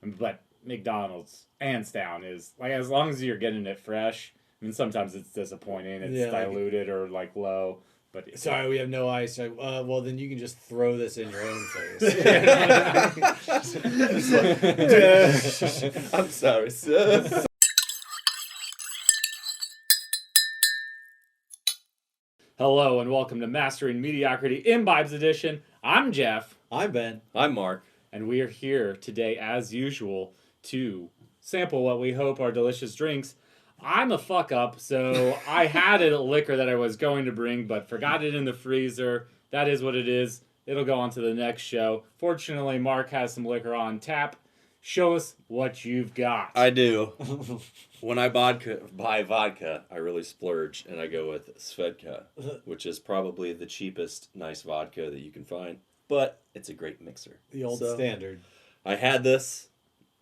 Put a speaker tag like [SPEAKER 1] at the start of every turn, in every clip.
[SPEAKER 1] But McDonald's, hands down, is like as long as you're getting it fresh. I mean, sometimes it's disappointing. It's diluted or like low. But
[SPEAKER 2] sorry, we have no ice. Well, then you can just throw this in your own face.
[SPEAKER 3] I'm sorry, sir.
[SPEAKER 1] Hello and welcome to Mastering Mediocrity iMbibes Edition. I'm Jeff.
[SPEAKER 2] I'm Ben.
[SPEAKER 3] I'm Mark.
[SPEAKER 1] And we are here today, as usual, to sample what we hope are delicious drinks. I'm a fuck up, so I had a liquor that I was going to bring, but forgot it in the freezer. That is what it is. It'll go on to the next show. Fortunately, Mark has some liquor on tap. Show us what you've got.
[SPEAKER 3] I do. When I buy vodka, I really splurge, and I go with Svedka, which is probably the cheapest nice vodka that you can find. But it's a great mixer.
[SPEAKER 2] The old standard.
[SPEAKER 3] I had this.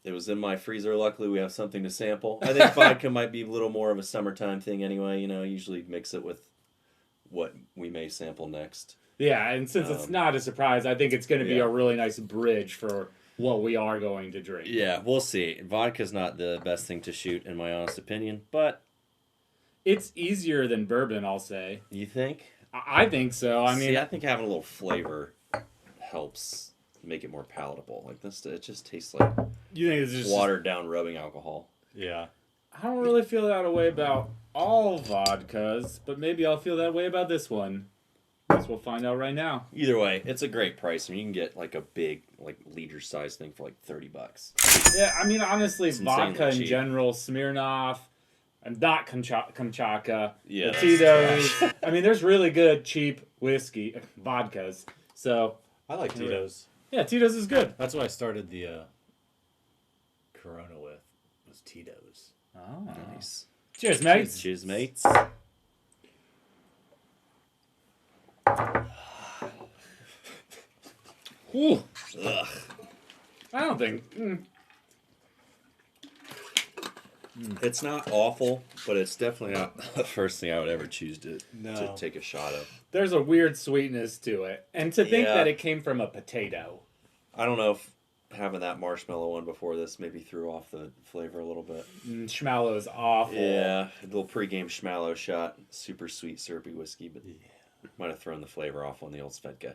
[SPEAKER 3] It was in my freezer. Luckily, we have something to sample. I think vodka might be a little more of a summertime thing anyway. You know, usually mix it with what we may sample next.
[SPEAKER 1] Yeah, and since it's not a surprise, I think it's going to be a really nice bridge for what we are going to drink.
[SPEAKER 3] Yeah, we'll see. Vodka's not the best thing to shoot, in my honest opinion, but
[SPEAKER 1] it's easier than bourbon, I'll say.
[SPEAKER 3] You think?
[SPEAKER 1] I think so. I mean,
[SPEAKER 3] I think having a little flavor helps make it more palatable. Like this, it just tastes like
[SPEAKER 1] it's just
[SPEAKER 3] watered down rubbing alcohol.
[SPEAKER 2] Yeah.
[SPEAKER 1] I don't really feel that way about all vodkas, but maybe I'll feel that way about this one. Guess we'll find out right now.
[SPEAKER 3] Either way, it's a great price. I mean, you can get like a big, like liter size thing for like $30.
[SPEAKER 1] Yeah, I mean, honestly,
[SPEAKER 3] It's
[SPEAKER 1] vodka in
[SPEAKER 3] cheap.
[SPEAKER 1] general, Smirnoff, and not Kamchatka,
[SPEAKER 3] Yeah,
[SPEAKER 1] the Tito's. I mean, there's really good cheap whiskey vodkas. So
[SPEAKER 2] I like Tito's.
[SPEAKER 1] Yeah, Tito's is good.
[SPEAKER 2] That's what I started the Corona with, was Tito's.
[SPEAKER 1] Oh,
[SPEAKER 3] Nice.
[SPEAKER 1] Cheers, mates.
[SPEAKER 3] Cheers, mates.
[SPEAKER 1] Ooh,
[SPEAKER 3] Ugh.
[SPEAKER 1] I don't think.
[SPEAKER 3] It's not awful, but it's definitely not the first thing I would ever choose to take a shot of.
[SPEAKER 1] There's a weird sweetness to it, and to think
[SPEAKER 3] Yeah.
[SPEAKER 1] that it came from a potato.
[SPEAKER 3] I don't know if having that marshmallow one before this maybe threw off the flavor a little bit.
[SPEAKER 1] Schmallow is awful.
[SPEAKER 3] Yeah, a little pregame Schmallow shot. Super sweet, syrupy whiskey, but might have thrown the flavor off on the old Svedka.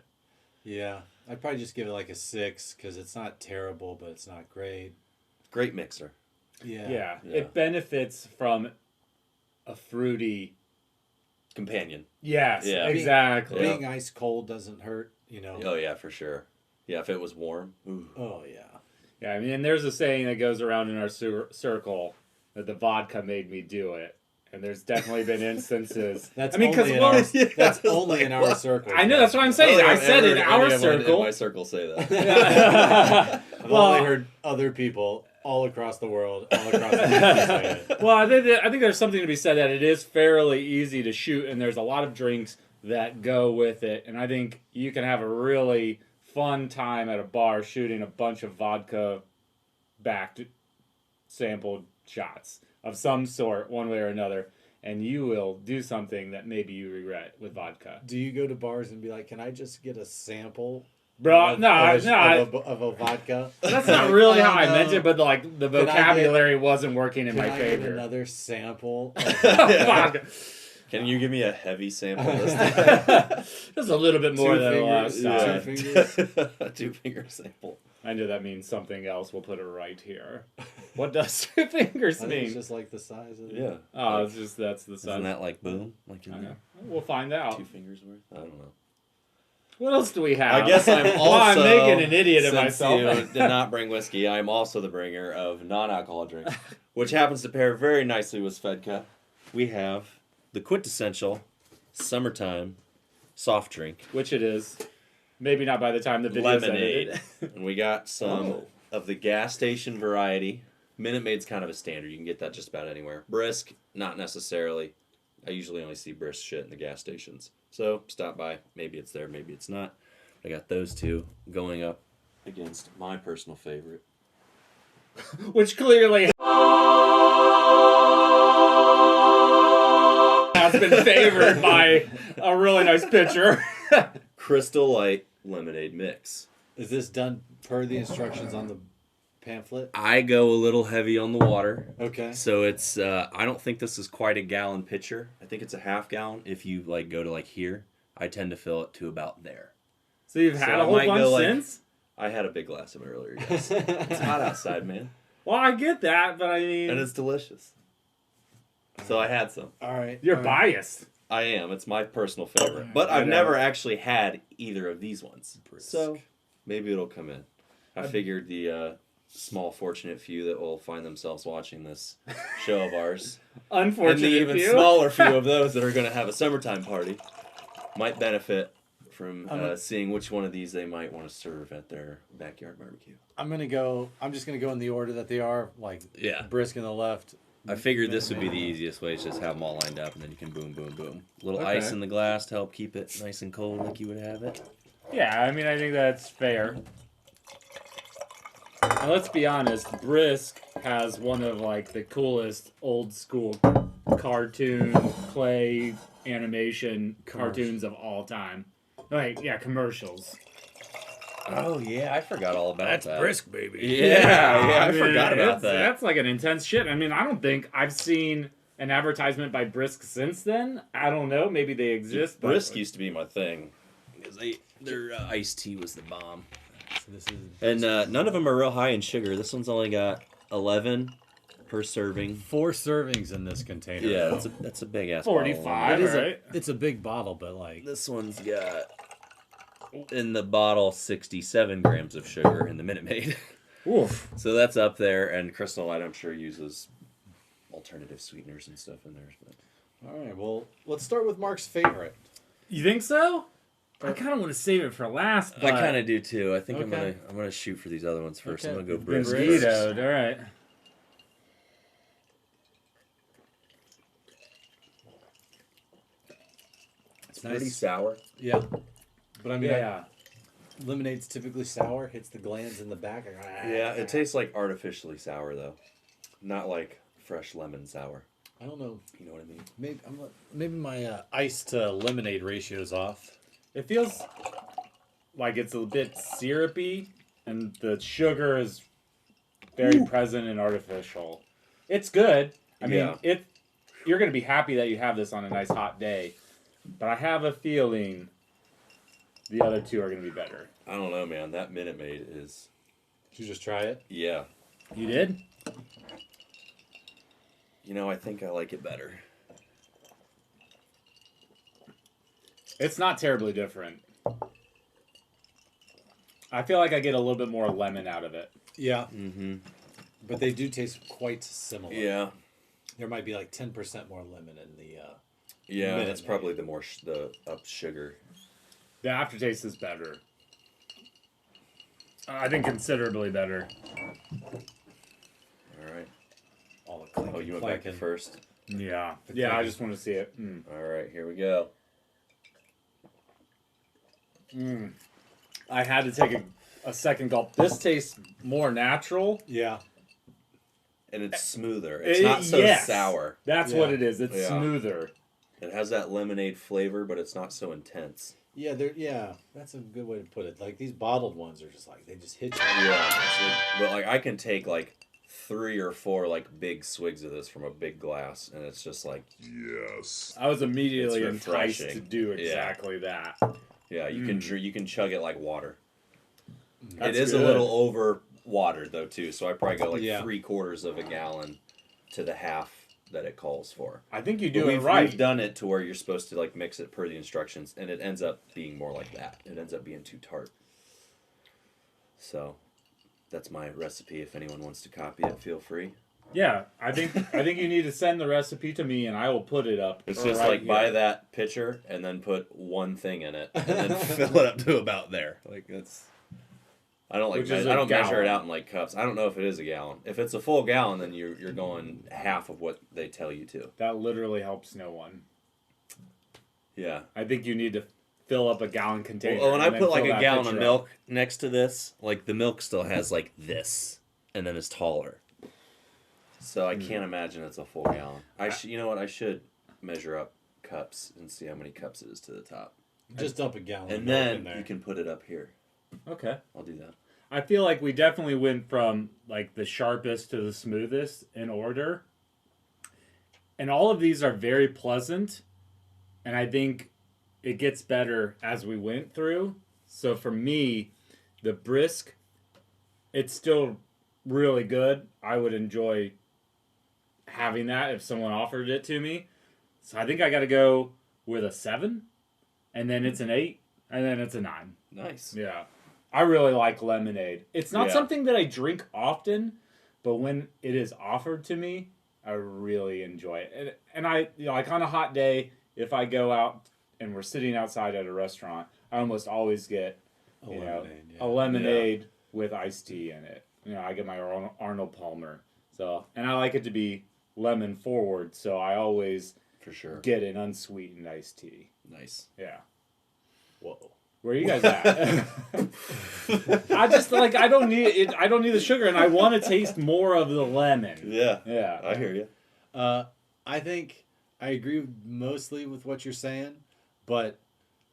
[SPEAKER 2] Yeah. I'd probably just give it like a 6 because it's not terrible, but it's not great.
[SPEAKER 3] Great mixer.
[SPEAKER 1] Yeah, it benefits from a fruity
[SPEAKER 3] companion.
[SPEAKER 1] Yes,
[SPEAKER 3] Yeah.
[SPEAKER 1] exactly.
[SPEAKER 2] Being ice cold doesn't hurt, you know.
[SPEAKER 3] Oh yeah, for sure. Yeah, if it was warm. Ooh.
[SPEAKER 2] Oh yeah.
[SPEAKER 1] Yeah, I mean, and there's a saying that goes around in our circle that the vodka made me do it. And there's definitely been instances.
[SPEAKER 2] That's
[SPEAKER 1] I mean,
[SPEAKER 2] only in our circle.
[SPEAKER 1] I know, that's what I'm saying. I said in our circle.
[SPEAKER 3] In my circle say that.
[SPEAKER 2] I've only heard other people all across the world, all across the country say it.
[SPEAKER 1] Well, I think there's something to be said that it is fairly easy to shoot, and there's a lot of drinks that go with it. And I think you can have a really fun time at a bar shooting a bunch of vodka-backed sampled shots of some sort, one way or another, and you will do something that maybe you regret with vodka.
[SPEAKER 2] Do you go to bars and be like, "Can I just get a sample?"
[SPEAKER 1] Bro,
[SPEAKER 2] of a vodka.
[SPEAKER 1] That's not really how I meant it, but like the vocabulary wasn't working in my
[SPEAKER 2] Can I
[SPEAKER 1] favor.
[SPEAKER 2] get another sample?
[SPEAKER 1] Vodka.
[SPEAKER 3] Can you give me a heavy sample this time?
[SPEAKER 1] Just a little bit more than the last time.
[SPEAKER 2] 2 fingers.
[SPEAKER 3] A 2-finger sample.
[SPEAKER 1] I know that means something else. We'll put it right here. What does 2 fingers
[SPEAKER 2] I think
[SPEAKER 1] mean?
[SPEAKER 2] it's just like the size of it.
[SPEAKER 3] Yeah.
[SPEAKER 1] Oh, it's just that's the size.
[SPEAKER 3] Isn't that like boom? Like
[SPEAKER 1] I
[SPEAKER 3] in
[SPEAKER 1] know. We'll find out.
[SPEAKER 3] 2 fingers worth? I don't know.
[SPEAKER 1] What else do we have?
[SPEAKER 3] I guess I'm also...
[SPEAKER 1] I'm making an idiot of
[SPEAKER 3] since
[SPEAKER 1] myself.
[SPEAKER 3] you did not bring whiskey, I'm also the bringer of non-alcoholic drinks, which happens to pair very nicely with Svedka. We have the quintessential summertime soft drink.
[SPEAKER 1] Which it is. Maybe not by the time the video's
[SPEAKER 3] Lemonade.
[SPEAKER 1] edited.
[SPEAKER 3] And we got some of the gas station variety. Minute Maid's kind of a standard. You can get that just about anywhere. Brisk, not necessarily. I usually only see Brisk shit in the gas stations. So, stop by. Maybe it's there, maybe it's not. I got those two going up against my personal favorite.
[SPEAKER 1] Which clearly has been favored by a really nice pitcher.
[SPEAKER 3] Crystal Light Lemonade Mix.
[SPEAKER 2] Is this done per the instructions on the pamphlet?
[SPEAKER 3] I go a little heavy on the water.
[SPEAKER 2] Okay.
[SPEAKER 3] So it's I don't think this is quite a gallon pitcher. I think it's a half gallon. If you like go to like here, I tend to fill it to about there.
[SPEAKER 1] So you've had
[SPEAKER 3] So
[SPEAKER 1] a
[SPEAKER 3] I
[SPEAKER 1] whole
[SPEAKER 3] might
[SPEAKER 1] bunch
[SPEAKER 3] go, like-
[SPEAKER 1] since?
[SPEAKER 3] I had a big glass of it earlier. Yes. It's hot outside, man,
[SPEAKER 1] Well, I get that, but I mean,
[SPEAKER 3] and it's delicious. So I had some.
[SPEAKER 2] All right.
[SPEAKER 1] you're
[SPEAKER 2] all right.
[SPEAKER 1] biased.
[SPEAKER 3] I am. It's my personal favorite, but
[SPEAKER 1] I
[SPEAKER 3] I've
[SPEAKER 1] know.
[SPEAKER 3] never actually had either of these ones.
[SPEAKER 2] Brisk.
[SPEAKER 3] So maybe it'll come in. I figured the small, fortunate few that will find themselves watching this show of ours, and
[SPEAKER 1] Unfortunate
[SPEAKER 3] the even
[SPEAKER 1] few.
[SPEAKER 3] smaller few of those that are going to have a summertime party, might benefit from
[SPEAKER 2] I'm
[SPEAKER 3] seeing which one of these they might want to serve at their backyard barbecue.
[SPEAKER 2] I'm just gonna go in the order that they are, like
[SPEAKER 3] Yeah.
[SPEAKER 2] Brisk on the left.
[SPEAKER 3] I figured this would be the easiest way, is just have them all lined up, and then you can boom, boom, boom. Little ice
[SPEAKER 2] Okay.
[SPEAKER 3] in the glass to help keep it nice and cold like you would have it.
[SPEAKER 1] Yeah, I mean, I think that's fair. And let's be honest, Brisk has one of like the coolest old school cartoon clay animation cartoons of all time. Like, yeah, commercials.
[SPEAKER 3] Oh, yeah, I forgot all about that.
[SPEAKER 2] baby.
[SPEAKER 3] Yeah, I
[SPEAKER 1] mean,
[SPEAKER 3] forgot about
[SPEAKER 1] it's-
[SPEAKER 3] that.
[SPEAKER 1] That's like an intense shit. I mean, I don't think I've seen an advertisement by Brisk since then. I don't know. Maybe they exist. But
[SPEAKER 3] Brisk used to be my thing, because their iced tea was the bomb.
[SPEAKER 2] So this is
[SPEAKER 3] And none of them are real high in sugar. This one's only got 11 per serving.
[SPEAKER 2] 4 servings in this container.
[SPEAKER 3] Yeah, that's a big ass.
[SPEAKER 1] 45.
[SPEAKER 2] It is
[SPEAKER 1] Right.
[SPEAKER 2] it's a big bottle, but like
[SPEAKER 3] This one's got in the bottle 67 grams of sugar in the Minute Maid.
[SPEAKER 1] Oof.
[SPEAKER 3] So that's up there. And Crystal Light, I'm sure, uses alternative sweeteners and stuff in theirs. But
[SPEAKER 2] all right. Well, let's start with Mark's favorite.
[SPEAKER 1] You think so? I kind of want to save it for last. But
[SPEAKER 3] I kind of do too. I think
[SPEAKER 2] Okay.
[SPEAKER 3] I'm gonna shoot for these other ones first.
[SPEAKER 2] Okay.
[SPEAKER 3] I'm gonna go
[SPEAKER 2] Been
[SPEAKER 3] Brisk
[SPEAKER 2] raised.
[SPEAKER 3] first.
[SPEAKER 1] Burritoed. All right.
[SPEAKER 3] It's
[SPEAKER 2] Nice.
[SPEAKER 3] pretty sour.
[SPEAKER 2] Yeah. But I mean,
[SPEAKER 1] Yeah.
[SPEAKER 2] lemonade's typically sour. Hits the glands in the back.
[SPEAKER 3] Yeah, it tastes like artificially sour though, not like fresh lemon sour.
[SPEAKER 2] I don't know.
[SPEAKER 3] You know what I mean?
[SPEAKER 2] Maybe my ice to lemonade ratio's off.
[SPEAKER 1] It feels like it's a bit syrupy, and the sugar is very present and artificial. It's good. I mean,
[SPEAKER 3] Yeah.
[SPEAKER 1] you're going to be happy that you have this on a nice hot day, but I have a feeling the other two are going to be better.
[SPEAKER 3] I don't know, man. That Minute Maid is,
[SPEAKER 2] Did you just try it?
[SPEAKER 3] yeah.
[SPEAKER 1] You did?
[SPEAKER 3] You know, I think I like it better.
[SPEAKER 1] It's not terribly different. I feel like I get a little bit more lemon out of it.
[SPEAKER 2] Yeah,
[SPEAKER 3] Mm-hmm.
[SPEAKER 2] but they do taste quite similar.
[SPEAKER 3] Yeah.
[SPEAKER 2] There might be like 10% more lemon in the.
[SPEAKER 3] Yeah,
[SPEAKER 2] Minute
[SPEAKER 3] that's
[SPEAKER 2] Maid.
[SPEAKER 3] probably the more the up sugar.
[SPEAKER 1] The aftertaste is better. I think considerably better.
[SPEAKER 3] All right.
[SPEAKER 2] All the clink
[SPEAKER 3] Oh, you
[SPEAKER 2] and
[SPEAKER 3] went back to
[SPEAKER 2] clanking.
[SPEAKER 3] first.
[SPEAKER 1] Yeah.
[SPEAKER 2] The
[SPEAKER 1] Yeah, I
[SPEAKER 2] cookie.
[SPEAKER 1] just want to see it. Mm.
[SPEAKER 3] All right, here we go.
[SPEAKER 1] Mm. I had to take a second gulp. This tastes more natural.
[SPEAKER 2] Yeah.
[SPEAKER 3] And it's smoother. It's not so
[SPEAKER 1] yes.
[SPEAKER 3] sour.
[SPEAKER 1] That's
[SPEAKER 2] Yeah.
[SPEAKER 1] what it is. It's
[SPEAKER 3] Yeah.
[SPEAKER 1] smoother.
[SPEAKER 3] It has that lemonade flavor, but it's not so intense.
[SPEAKER 2] Yeah, that's a good way to put it. Like these bottled ones are just like they just hit you.
[SPEAKER 3] Yeah. But like I can take like 3 or 4 like big swigs of this from a big glass, and it's just like
[SPEAKER 1] I was immediately
[SPEAKER 3] It's
[SPEAKER 1] enticed
[SPEAKER 3] refreshing.
[SPEAKER 1] to do
[SPEAKER 3] Yeah.
[SPEAKER 1] exactly that.
[SPEAKER 3] yeah, you can chug it like water.
[SPEAKER 1] That's
[SPEAKER 3] it is
[SPEAKER 1] good.
[SPEAKER 3] a little over watered though too, so I probably go like
[SPEAKER 2] Yeah.
[SPEAKER 3] 3/4 of a gallon to the half that it calls for.
[SPEAKER 1] I think you do
[SPEAKER 3] But
[SPEAKER 1] it right.
[SPEAKER 3] We've done it to where you're supposed to like mix it per the instructions, and it ends up being more like that. It ends up being too tart. So, that's my recipe. If anyone wants to copy it, feel free.
[SPEAKER 1] Yeah, I think you need to send the recipe to me, and I will put it up.
[SPEAKER 3] It's just
[SPEAKER 1] right
[SPEAKER 3] like buy
[SPEAKER 1] here.
[SPEAKER 3] that pitcher and then put one thing in it, and then fill it up to about there. Like that's. I don't like.
[SPEAKER 1] Which is
[SPEAKER 3] I
[SPEAKER 1] a
[SPEAKER 3] don't measure it
[SPEAKER 1] gallon.
[SPEAKER 3] out in like cups. I don't know if it is a gallon. If it's a full gallon, then you're going half of what they tell you to.
[SPEAKER 1] That literally helps no one.
[SPEAKER 3] Yeah.
[SPEAKER 1] I think you need to fill up a gallon container.
[SPEAKER 3] Well, when I
[SPEAKER 1] and then
[SPEAKER 3] put like
[SPEAKER 1] fill
[SPEAKER 3] a
[SPEAKER 1] that
[SPEAKER 3] gallon of
[SPEAKER 1] pitcher up.
[SPEAKER 3] milk next to this, like the milk still has like this, and then it's taller. So I can't imagine it's a full gallon. You know what? I should measure up cups and see how many cups it is to the top,
[SPEAKER 2] Just dump a gallon of
[SPEAKER 3] and
[SPEAKER 2] milk in
[SPEAKER 3] then
[SPEAKER 2] there.
[SPEAKER 3] you can put it up here.
[SPEAKER 1] Okay.
[SPEAKER 3] I'll do that.
[SPEAKER 1] I feel like we definitely went from like the sharpest to the smoothest in order. And all of these are very pleasant. And I think it gets better as we went through. So for me, the Brisk, it's still really good. I would enjoy having that if someone offered it to me. So I think I got to go with a 7, and then it's an 8, and then it's a 9.
[SPEAKER 3] Nice.
[SPEAKER 1] Yeah. I really like lemonade. It's not something that I drink often, but when it is offered to me, I really enjoy it. And I, like on a hot day, if I go out and we're sitting outside at a restaurant, I almost always get a lemonade with iced tea in it. I get my Arnold Palmer. So, and I like it to be lemon forward, so I always
[SPEAKER 3] for sure
[SPEAKER 1] get an unsweetened iced tea.
[SPEAKER 3] Nice.
[SPEAKER 1] Yeah.
[SPEAKER 3] Whoa.
[SPEAKER 1] Where are you guys at? I just I don't need it. I don't need the sugar, and I want to taste more of the lemon.
[SPEAKER 3] Yeah.
[SPEAKER 1] Yeah.
[SPEAKER 3] I hear you.
[SPEAKER 2] I think I agree mostly with what you're saying, but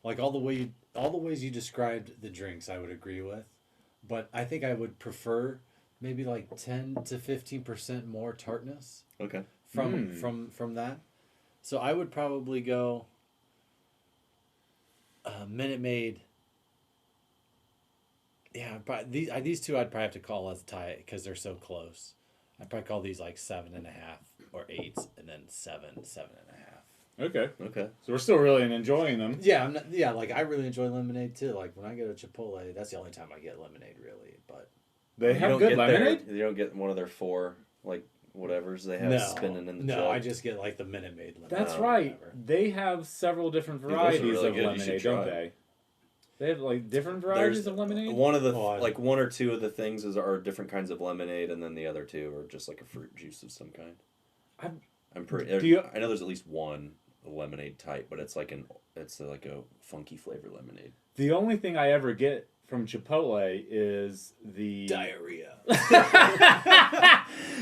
[SPEAKER 2] like all the ways you described the drinks, I would agree with. But I think I would prefer maybe like 10 to 15% more tartness.
[SPEAKER 3] Okay.
[SPEAKER 2] From that. So I would probably go Minute Maid. Yeah, these two I'd probably have to call as tie because they're so close. I'd probably call these like 7.5 or 8s, and then 7.5.
[SPEAKER 1] Okay.
[SPEAKER 3] Okay.
[SPEAKER 1] So we're still really enjoying them.
[SPEAKER 2] Yeah, like I really enjoy lemonade too. Like when I go to Chipotle, that's the only time I get lemonade really. But
[SPEAKER 1] they have good lemonade.
[SPEAKER 3] You don't get one of their 4 like whatevers they have spinning in the jug.
[SPEAKER 2] No, I just get like the Minute Maid lemonade.
[SPEAKER 1] That's right. They have several different varieties
[SPEAKER 3] really
[SPEAKER 1] of
[SPEAKER 3] good.
[SPEAKER 1] lemonade, don't they? They have like different varieties of lemonade.
[SPEAKER 3] One of the like 1 or 2 of the things are different kinds of lemonade, and then the other 2 are just like a fruit juice of some kind. I'm pretty. I know there's at least one lemonade type, but it's like a funky flavor lemonade.
[SPEAKER 1] The only thing I ever get from Chipotle is the
[SPEAKER 2] diarrhea.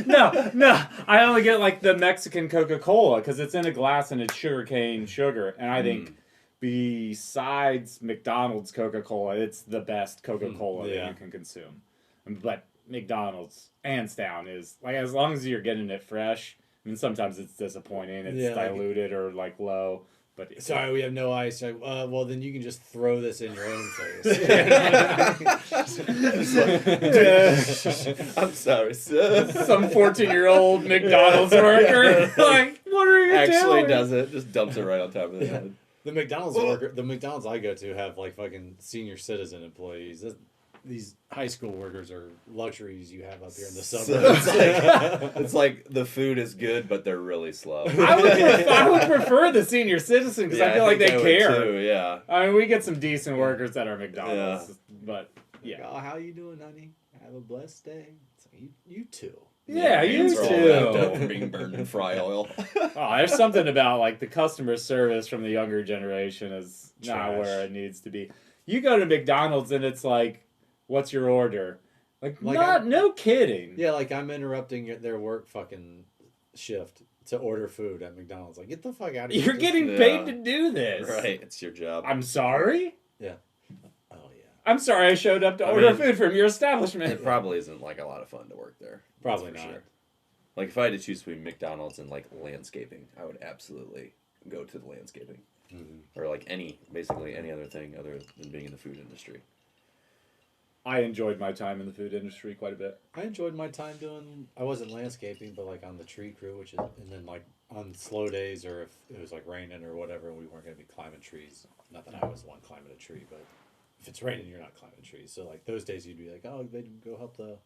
[SPEAKER 1] No. I only get like the Mexican Coca-Cola because it's in a glass and it's sugarcane sugar, and I think besides McDonald's Coca-Cola, it's the best Coca-Cola that you can consume. But McDonald's, hands down, is like as long as you're getting it fresh. I mean, sometimes it's disappointing. It's diluted or like low. But
[SPEAKER 2] sorry, we have no ice. Well, then you can just throw this in your own face.
[SPEAKER 3] I'm sorry, sir.
[SPEAKER 1] Some 14-year-old McDonald's worker, like, what are you doing?
[SPEAKER 3] Actually does it. Just dumps it right on top of the head.
[SPEAKER 2] The McDonald's I go to have like fucking senior citizen employees. These high school workers are luxuries you have up here in the suburbs.
[SPEAKER 3] So it's like the food is good, but they're really slow.
[SPEAKER 1] I would prefer the senior citizen because I feel like they care.
[SPEAKER 3] Too, yeah.
[SPEAKER 1] I mean, we get some decent workers at our McDonald's, but yeah.
[SPEAKER 2] Oh, how you doing, honey? Have a blessed day. So you too.
[SPEAKER 1] Yeah, you
[SPEAKER 3] Hands are all wrapped up
[SPEAKER 1] too.
[SPEAKER 3] from being burned in fry oil.
[SPEAKER 1] Oh, there's something about like the customer service from the younger generation is not where it needs to be. You go to McDonald's and it's like, what's your order? No kidding.
[SPEAKER 2] Yeah, like I'm interrupting their work fucking shift to order food at McDonald's. Like, get the fuck out of here.
[SPEAKER 1] You're getting paid to do this.
[SPEAKER 3] Right, it's your job.
[SPEAKER 1] I'm sorry?
[SPEAKER 2] Yeah. Oh, yeah.
[SPEAKER 1] I'm sorry I showed up to order food from your establishment.
[SPEAKER 3] It probably isn't like a lot of fun to work there.
[SPEAKER 2] Probably not.
[SPEAKER 3] Sure. Like if I had to choose between McDonald's and like landscaping, I would absolutely go to the landscaping. Mm-hmm. Or like basically any other thing other than being in the food industry.
[SPEAKER 1] I enjoyed my time in the food industry quite a bit.
[SPEAKER 2] I enjoyed my time I wasn't landscaping, but like on the tree crew, and then like on slow days or if it was like raining or whatever, we weren't going to be climbing trees. Not that I was the one climbing a tree, but if it's raining, you're not climbing trees. So like those days you'd be like, oh, they'd go help the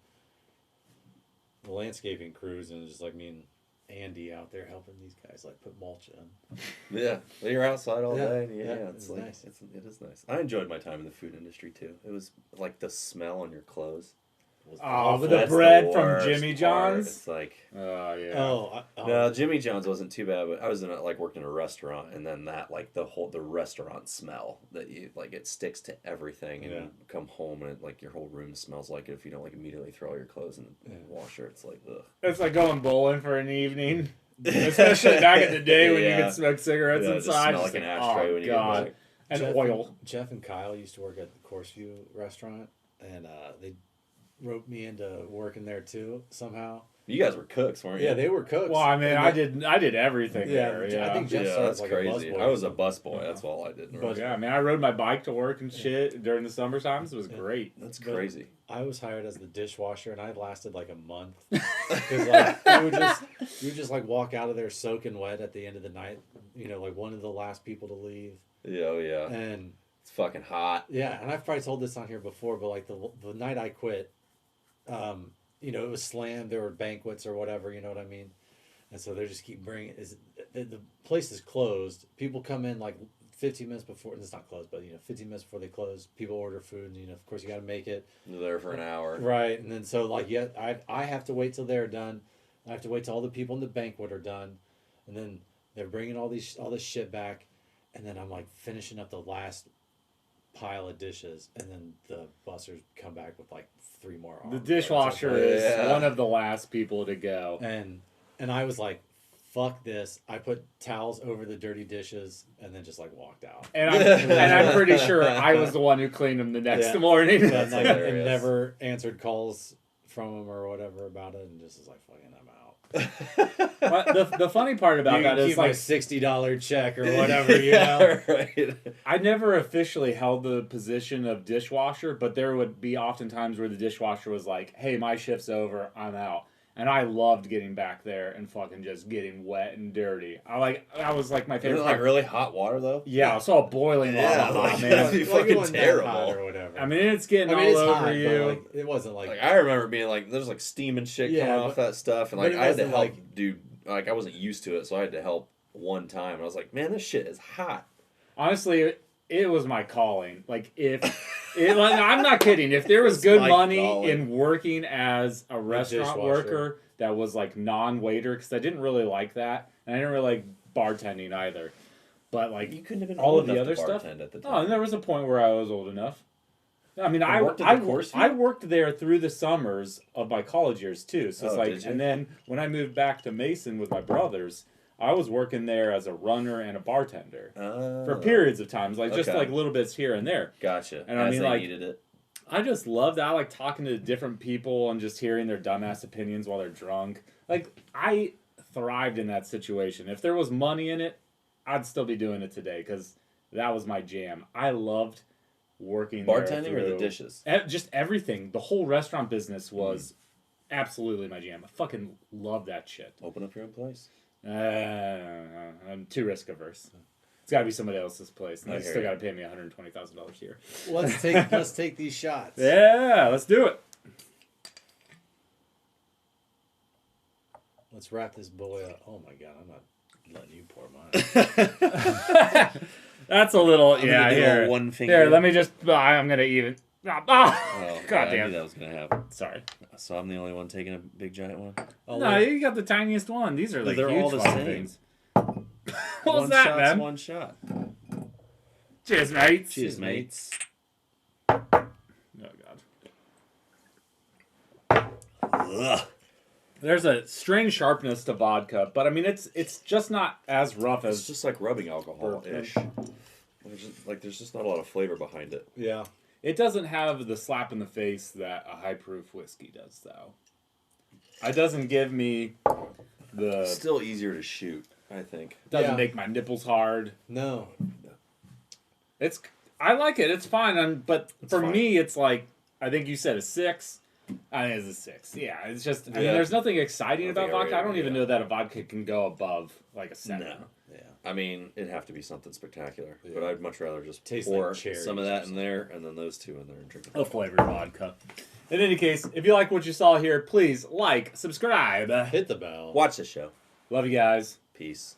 [SPEAKER 2] landscaping crews, and it's just like me and Andy out there helping these guys like put mulch in.
[SPEAKER 3] Yeah, you're outside all day.
[SPEAKER 2] It's
[SPEAKER 3] like
[SPEAKER 2] nice.
[SPEAKER 3] It is nice. I enjoyed my time in the food industry too. It was like the smell on your clothes.
[SPEAKER 1] With the bread from Jimmy
[SPEAKER 3] part.
[SPEAKER 1] John's.
[SPEAKER 3] It's like,
[SPEAKER 1] yeah.
[SPEAKER 3] No, Jimmy John's wasn't too bad, but I was worked in a restaurant, and then that like the restaurant smell that you like it sticks to everything, and you come home and like your whole room smells like it if you don't like immediately throw all your clothes in the washer. It's like ugh.
[SPEAKER 1] It's like going bowling for an evening, especially back in the day when you could smoke cigarettes inside.
[SPEAKER 3] It just smell like an ashtray when you get back.
[SPEAKER 1] And oil.
[SPEAKER 2] Jeff and Kyle used to work at the Course View restaurant, and roped me into working there too somehow.
[SPEAKER 3] You guys were cooks, weren't you?
[SPEAKER 2] Yeah, they were cooks.
[SPEAKER 1] Well, I mean,
[SPEAKER 2] And
[SPEAKER 1] I did everything
[SPEAKER 2] Yeah,
[SPEAKER 1] there.
[SPEAKER 2] I
[SPEAKER 1] Yeah,
[SPEAKER 2] think Jeff
[SPEAKER 3] Yeah,
[SPEAKER 2] started
[SPEAKER 3] that's
[SPEAKER 2] like
[SPEAKER 3] crazy.
[SPEAKER 2] a busboy.
[SPEAKER 3] I was a busboy. That's all I did.
[SPEAKER 2] But-
[SPEAKER 1] yeah. I mean, I rode my bike to work and shit during the summer times. It was great.
[SPEAKER 3] That's
[SPEAKER 2] But-
[SPEAKER 3] crazy.
[SPEAKER 2] I was hired as the dishwasher, and I lasted like a month because like you would just like walk out of there soaking wet at the end of the night. You know, like one of the last people to leave,
[SPEAKER 3] Yeah, oh yeah.
[SPEAKER 2] and
[SPEAKER 3] It's fucking hot.
[SPEAKER 2] yeah, and I've probably told this on here before, but like the night I quit, you know, it was slammed. There were banquets or whatever. You know what I mean? And so they just keep bringing. The place is closed. People come in like 15 minutes before. It's not closed, but you know, 15 minutes before they close, people order food, and you know, of course, you got to make it.
[SPEAKER 3] You're there for an hour.
[SPEAKER 2] Right, and then so like yeah, I have to wait till they're done. I have to wait till all the people in the banquet are done, and then they're bringing all this shit back, and then I'm like finishing up the last pile of dishes, and then the bussers come back with like 3 more.
[SPEAKER 1] The
[SPEAKER 2] arms.
[SPEAKER 1] dishwasher
[SPEAKER 3] Yeah.
[SPEAKER 1] is one of the last people to go.
[SPEAKER 2] And I was like, fuck this. I put towels over the dirty dishes and then just like walked out.
[SPEAKER 1] And I'm pretty sure I was the one who cleaned them the next
[SPEAKER 2] Yeah.
[SPEAKER 1] morning.
[SPEAKER 2] And,
[SPEAKER 3] That's
[SPEAKER 2] like,
[SPEAKER 3] hilarious.
[SPEAKER 2] and never answered calls from them or whatever about it, and just was like, fucking, I'm out.
[SPEAKER 1] But the funny part about
[SPEAKER 2] You
[SPEAKER 1] that
[SPEAKER 2] can
[SPEAKER 1] is
[SPEAKER 2] keep my
[SPEAKER 1] like
[SPEAKER 2] $60 check or whatever, you know.
[SPEAKER 3] Right.
[SPEAKER 1] I never officially held the position of dishwasher, but there would be often times where the dishwasher was like, "Hey, my shift's over, I'm out." And I loved getting back there and fucking just getting wet and dirty. I was like my
[SPEAKER 3] Is
[SPEAKER 1] favorite
[SPEAKER 3] it like
[SPEAKER 1] part.
[SPEAKER 3] really hot water though?
[SPEAKER 1] Yeah, I saw boiling
[SPEAKER 3] Yeah,
[SPEAKER 1] lava,
[SPEAKER 3] like,
[SPEAKER 1] hot,
[SPEAKER 3] that'd
[SPEAKER 1] man.
[SPEAKER 3] be fucking
[SPEAKER 2] it wasn't that
[SPEAKER 3] terrible.
[SPEAKER 2] hot or whatever.
[SPEAKER 1] I mean, it's getting
[SPEAKER 2] I mean,
[SPEAKER 1] all
[SPEAKER 2] it's
[SPEAKER 1] over
[SPEAKER 2] hot,
[SPEAKER 1] you.
[SPEAKER 2] but like, it wasn't like,
[SPEAKER 3] Like I remember being like, there's like steam and shit
[SPEAKER 2] Yeah,
[SPEAKER 3] coming off
[SPEAKER 2] but-
[SPEAKER 3] that stuff, and
[SPEAKER 2] but
[SPEAKER 3] like
[SPEAKER 2] it
[SPEAKER 3] I had to
[SPEAKER 2] wasn't
[SPEAKER 3] help
[SPEAKER 2] like-
[SPEAKER 3] do. Like I wasn't used to it, so I had to help one time, and I was like, man, this shit is hot.
[SPEAKER 1] Honestly, it was my calling. Like I'm not kidding. If there was
[SPEAKER 3] It's
[SPEAKER 1] good
[SPEAKER 3] my
[SPEAKER 1] money
[SPEAKER 3] calling.
[SPEAKER 1] in working as a restaurant
[SPEAKER 2] dishwasher.
[SPEAKER 1] worker that was like non-waiter, because I didn't really like that, and I didn't really like bartending either. But like
[SPEAKER 3] You couldn't have been
[SPEAKER 1] all
[SPEAKER 3] old
[SPEAKER 1] of the
[SPEAKER 3] enough
[SPEAKER 1] other
[SPEAKER 3] to
[SPEAKER 1] stuff.
[SPEAKER 3] bartend at the
[SPEAKER 1] Oh,
[SPEAKER 3] time.
[SPEAKER 1] and there was a point where I was old enough. I mean, I
[SPEAKER 3] worked at the course
[SPEAKER 1] I
[SPEAKER 3] field?
[SPEAKER 1] worked there through the summers of my college years too. So it's
[SPEAKER 3] Oh,
[SPEAKER 1] like,
[SPEAKER 3] did you?
[SPEAKER 1] and then when I moved back to Mason with my brothers, I was working there as a runner and a bartender for periods of times, like just
[SPEAKER 3] Okay.
[SPEAKER 1] like little bits here and there.
[SPEAKER 3] Gotcha.
[SPEAKER 1] And I
[SPEAKER 3] As
[SPEAKER 1] mean,
[SPEAKER 3] they
[SPEAKER 1] like-
[SPEAKER 3] needed it.
[SPEAKER 1] I just love that. I like talking to different people and just hearing their dumbass opinions while they're drunk. Like, I thrived in that situation. If there was money in it, I'd still be doing it today because that was my jam. I loved working
[SPEAKER 3] Bartending
[SPEAKER 1] there
[SPEAKER 3] or the
[SPEAKER 1] through-
[SPEAKER 3] dishes?
[SPEAKER 1] Just everything. The whole restaurant business was absolutely my jam. I fucking love that shit.
[SPEAKER 3] Open up your own place.
[SPEAKER 1] I'm too risk averse. It's got to be somebody else's place, and
[SPEAKER 3] I
[SPEAKER 1] they
[SPEAKER 3] hear
[SPEAKER 1] still
[SPEAKER 3] you.
[SPEAKER 1] got to pay me $120,000 a year.
[SPEAKER 2] let's take these shots.
[SPEAKER 1] Yeah, let's do it.
[SPEAKER 2] Let's wrap this boy up. Oh my god, I'm not letting you pour mine.
[SPEAKER 1] That's a little,
[SPEAKER 3] I'm
[SPEAKER 1] yeah,
[SPEAKER 3] gonna do a
[SPEAKER 1] here.
[SPEAKER 3] one finger.
[SPEAKER 1] Here, let me just, I'm going to even.
[SPEAKER 3] Oh,
[SPEAKER 1] God
[SPEAKER 3] I
[SPEAKER 1] damn.
[SPEAKER 3] knew that was gonna happen.
[SPEAKER 1] Sorry.
[SPEAKER 3] So I'm the only one taking a big giant one.
[SPEAKER 2] Oh,
[SPEAKER 1] No,
[SPEAKER 2] wait.
[SPEAKER 1] you got the tiniest one. These are like
[SPEAKER 3] They're
[SPEAKER 1] huge
[SPEAKER 3] all the
[SPEAKER 1] fucking
[SPEAKER 3] same.
[SPEAKER 1] things. What was
[SPEAKER 3] One
[SPEAKER 1] that,
[SPEAKER 3] shot's
[SPEAKER 1] man?
[SPEAKER 3] one shot.
[SPEAKER 1] Cheers, mates.
[SPEAKER 3] Cheers, mates.
[SPEAKER 1] Oh, God.
[SPEAKER 3] Ugh.
[SPEAKER 1] There's a strange sharpness to vodka, but I mean, it's just not as rough
[SPEAKER 3] It's
[SPEAKER 1] as.
[SPEAKER 3] just like rubbing alcohol ish. There's just not a lot of flavor behind it.
[SPEAKER 2] Yeah.
[SPEAKER 1] It doesn't have the slap in the face that a high proof whiskey does, though. It doesn't give me the.
[SPEAKER 3] Still easier to shoot, I think.
[SPEAKER 1] Doesn't
[SPEAKER 2] Yeah.
[SPEAKER 1] make my nipples hard.
[SPEAKER 2] No.
[SPEAKER 1] I like it. It's fine. But
[SPEAKER 3] It's
[SPEAKER 1] for
[SPEAKER 3] fine.
[SPEAKER 1] me, it's like I think you said a 6. I think it's a 6. Yeah, it's just. I mean,
[SPEAKER 3] Yeah.
[SPEAKER 1] there's nothing exciting
[SPEAKER 3] I
[SPEAKER 1] about
[SPEAKER 3] think I
[SPEAKER 1] vodka. I don't
[SPEAKER 3] really-
[SPEAKER 1] even
[SPEAKER 3] yeah.
[SPEAKER 1] know that a vodka can go above like a 7.
[SPEAKER 3] No.
[SPEAKER 2] Yeah.
[SPEAKER 3] I mean, it'd have to be something spectacular.
[SPEAKER 2] Yeah.
[SPEAKER 3] But I'd much rather just
[SPEAKER 2] Tastes
[SPEAKER 3] pour
[SPEAKER 2] like cherries
[SPEAKER 3] some of
[SPEAKER 2] or
[SPEAKER 3] that in
[SPEAKER 2] something.
[SPEAKER 3] there and then those two in there and drink it.
[SPEAKER 1] A flavored vodka. In any case, if you like what you saw here, please like, subscribe.
[SPEAKER 2] Hit the bell.
[SPEAKER 3] Watch the show.
[SPEAKER 1] Love you guys.
[SPEAKER 3] Peace.